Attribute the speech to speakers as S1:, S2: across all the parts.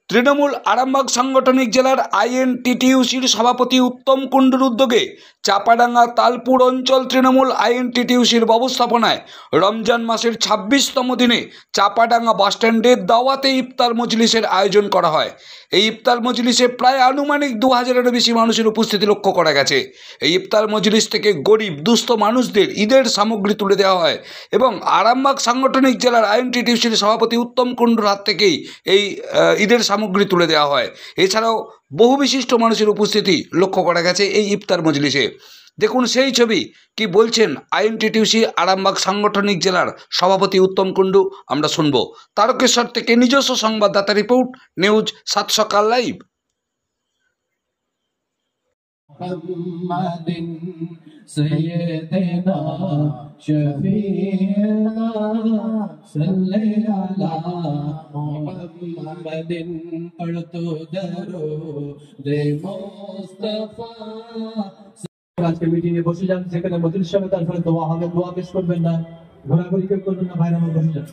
S1: তৃণমূল আরামবাগ সাংগঠনিক জেলার আইএনটিটিইউসির সভাপতি উত্তম কুণ্ডুর উদ্যোগে চাপাডাঙ্গা তালপুর অঞ্চল তৃণমূল আইএনটিটিইউসির ব্যবস্থাপনায় রমজান মাসের ২৬তম দিনে চাপাডাঙ্গা বাসস্ট্যান্ডে দাওয়াতে ইফতার মজলিসের আয়োজন করা হয়। এই ইফতার মজলিসে প্রায় আনুমানিক ২০০০-এরও বেশি মানুষের উপস্থিতি লক্ষ্য করা গেছে। এই ইফতার মজলিস থেকে গরিব দুস্থ মানুষদের ঈদের সামগ্রী তুলে দেওয়া হয় এবং আরামবাগ সাংগঠনিক জেলার আইএনটিটিইউসির সভাপতি উত্তম কুণ্ডুর হাত থেকেই এই ঈদের সামগ্রী তুলে দেওয়া হয়। এছাড়াও বহু বিশিষ্ট মানুষের উপস্থিতি লক্ষ্য করা গেছে এই ইফতার মজলিসে। দেখুন সেই ছবি, কি বলছেন আইএনটিটিইউসি আরামবাগ সাংগঠনিক জেলার সভাপতি উত্তম কুণ্ডু, আমরা শুনব। তারকেশ্বর থেকে নিজস্ব সংবাদদাতা রিপোর্ট, নিউজ 7 সকাল লাইভ।
S2: سيدنا شفيعنا صل على محمد पढ़तो दरूद मुस्तफा। আজকে মিটিংয়ে বসে যান, সেখানে মজলিস হবে, তারপরে দোয়া হবে। দোয়া পেশ করবেন না, ঘোরাঘুরি কেউ করবেন না, ভাইরা আমার বসে যান।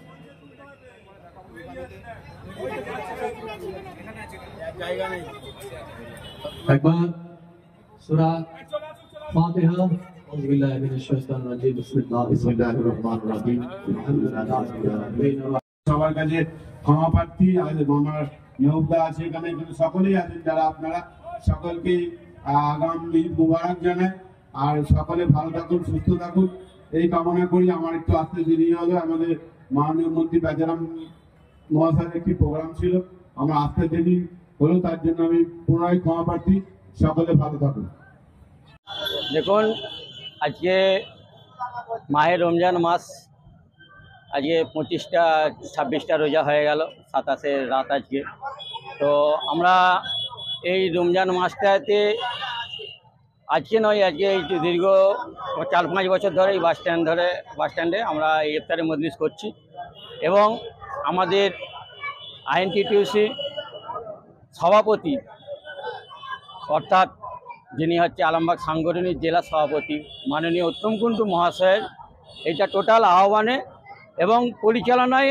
S2: একবার সূরা ফাতিহা আউযুবিল্লাহি মিনাশ শাইতানির রাজিম বিসমিল্লাহির রহমানির রহিম আলহামদুলিল্লাহি রাব্বিল আলামিন।
S3: সবার কাছে ক্ষমা প্রার্থী। আমার নিয়োগদা আছে এখানে, সকলেই আছেন যারা, আপনারা সকলকে আগাম ঈদ মুবারক জানাই। আর সকলে ভালো থাকুন, সুস্থ থাকুন এই কামনা করি। আমার একটু আসতে দেরি হলো, আমাদের মাননীয় মন্ত্রী বেজারাম মহাশয়ের একটি প্রোগ্রাম ছিল, আমার আসতে দেরি হলো, তার জন্য আমি পুনরায় ক্ষমা প্রার্থী। সকলে ভালো থাকুন।
S4: দেখুন, আজকে মাহে রমজান মাস, আজকে 26টা রোজা হয়ে গেল, 27 রাত আজকে। তো আমরা এই রমজান মাসটাতে আজকে নয়, আজকে এই দীর্ঘ 4-5 বছর ধরে এই বাসস্ট্যান্ডে আমরা এই ইফতারি মজলিস করছি এবং আমাদের আইএনটিটিইউসি সভাপতি অর্থাৎ যিনি হচ্ছে আরামবাগ সাংগঠনিক জেলা সভাপতি মাননীয় উত্তম কুণ্ডু মহাশয়ের এইটা টোটাল আহ্বানে এবং পরিচালনায়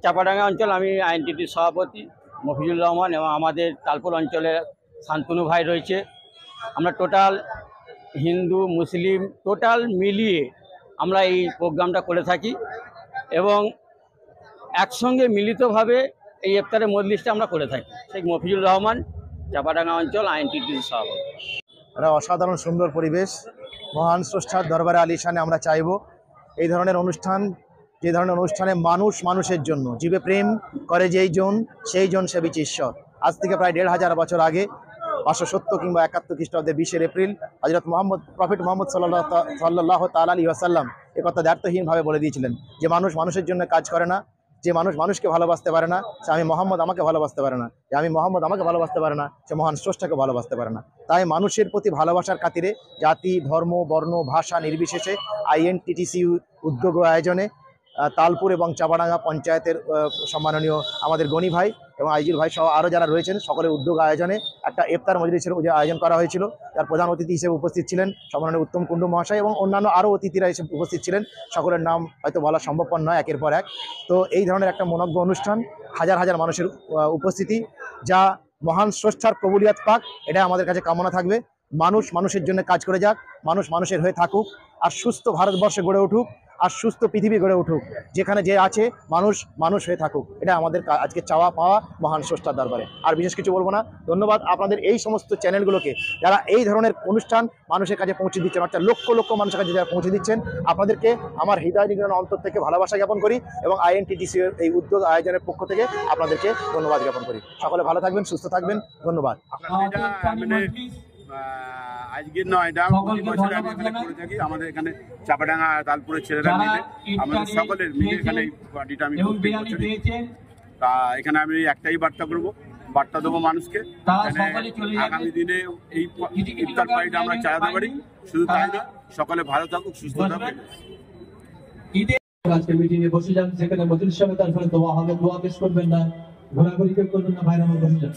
S4: চাপাডাঙ্গা অঞ্চল, আমি আইএনটিটির সভাপতি মফিজুর রহমান এবং আমাদের তালপুর অঞ্চলের শান্তনু ভাই রয়েছে। আমরা টোটাল হিন্দু মুসলিম টোটাল মিলিয়ে আমরা এই প্রোগ্রামটা করে থাকি এবং একসঙ্গে মিলিতভাবে এই ইফতারের মজলিসটা আমরা করে থাকি। শেখ মফিজুর রহমান, চাপাডাঙ্গা অঞ্চল আইএনটিটির সভাপতি।
S5: একটা অসাধারণ সুন্দর পরিবেশ, মহান স্রষ্টার দরবারে আলিশানে আমরা চাইব এই ধরনের অনুষ্ঠান, যে ধরনের অনুষ্ঠানে মানুষ মানুষের জন্য জীবে প্রেম করে যেই জন, সেই জন সেবিছে ঈশ্বর। আজ থেকে প্রায় 1500 বছর আগে 570 কিংবা 71 খ্রিস্টাব্দে 20 এপ্রিল হযরত প্রফেট মোহাম্মদ সাল্লাল্লাহু তাআলা আলাইহি ওয়াসাল্লাম এ কথা দ্ব্যর্থহীনভাবে বলে দিয়েছিলেন যে মানুষ মানুষের জন্য কাজ করে না, যে মানুষ মানুষকে ভালোবাসতে পারে না, সে আমি মোহাম্মদ আমাকে ভালোবাসতে পারে না, যে আমি মোহাম্মদ আমাকে ভালোবাসতে পারে না, সে মহান স্রষ্টাকে ভালোবাসতে পারে না। তাই মানুষের প্রতি ভালোবাসার খাতিরে জাতি ধর্ম বর্ণ ভাষা নির্বিশেষে আইএনটিটিসি উদ্যোগ আয়োজনে তালপুর এবং চাপাডাঙ্গা পঞ্চায়েতের সম্মাননীয় আমাদের গনি ভাই এবং আইজির ভাই সহ আরও যারা রয়েছেন সকলের উদ্যোগ আয়োজনে একটা ইফতার মজলিসের আয়োজন করা হয়েছিল। তার প্রধান অতিথি হিসেবে উপস্থিত ছিলেন সম্মাননীয় উত্তম কুণ্ডু মহাশয় এবং অন্যান্য আরও অতিথিরা এসে উপস্থিত ছিলেন। সকলের নাম হয়তো বলা সম্ভবপর নয় একের পর এক। তো এই ধরনের একটা মনজ্ঞ অনুষ্ঠান, হাজার হাজার মানুষের উপস্থিতি, যা মহান স্রষ্টার কবুলিয়াত পাক, এটা আমাদের কাছে কামনা থাকবে। মানুষ মানুষের জন্য কাজ করে যাক, মানুষ মানুষের হয়ে থাকুক, আর সুস্থ ভারতবর্ষে গড়ে উঠুক, আর সুস্থ পৃথিবী গড়ে উঠুক, যেখানে যে আছে মানুষ মানুষ হয়ে থাকুক। এটা আমাদের আজকে চাওয়া পাওয়া মহান স্রষ্টার দরবারে। আর বিশেষ কিছু বলবো না। ধন্যবাদ আপনাদের এই সমস্ত চ্যানেলগুলোকে যারা এই ধরনের অনুষ্ঠান মানুষের কাছে পৌঁছে দিচ্ছেন, অর্থাৎ লক্ষ লক্ষ মানুষের কাছে যারা পৌঁছে দিচ্ছেন, আপনাদেরকে আমার হৃদয় নিগ্রহ অন্তর থেকে ভালোবাসা জ্ঞাপন করি এবং আইএনটিটিসি এই উদ্যোগ আয়োজনের পক্ষ থেকে আপনাদেরকে ধন্যবাদ জ্ঞাপন করি। সকলে ভালো থাকবেন, সুস্থ থাকবেন, ধন্যবাদ।
S3: আজকের নয়, এটা 20 বছর আগে এখানে করে থাকি। আমাদের এখানে চাপাডাঙ্গা তালপুরের ছেলেরা মিলে আমাদের সকলের মিলে এখানে পার্টিটা আমি তা এখানে আমি একটাই বার্তা দেবো মানুষকে, আগামী দিনে এই ইফতার পার্টিটা আমরা চালাতে পারি। শুধু তাই না, সকলে ভালো থাকুক, সুস্থ থাকুক।
S2: আজকে মিটিংয়ে বসে যান, সেখানে মজলিস হবে, তারপরে দোয়া হবে। দোয়া পেশ করবেন না, ঘোরাঘুরি কেউ করবেন না, ভাইরা আমার বসে যান।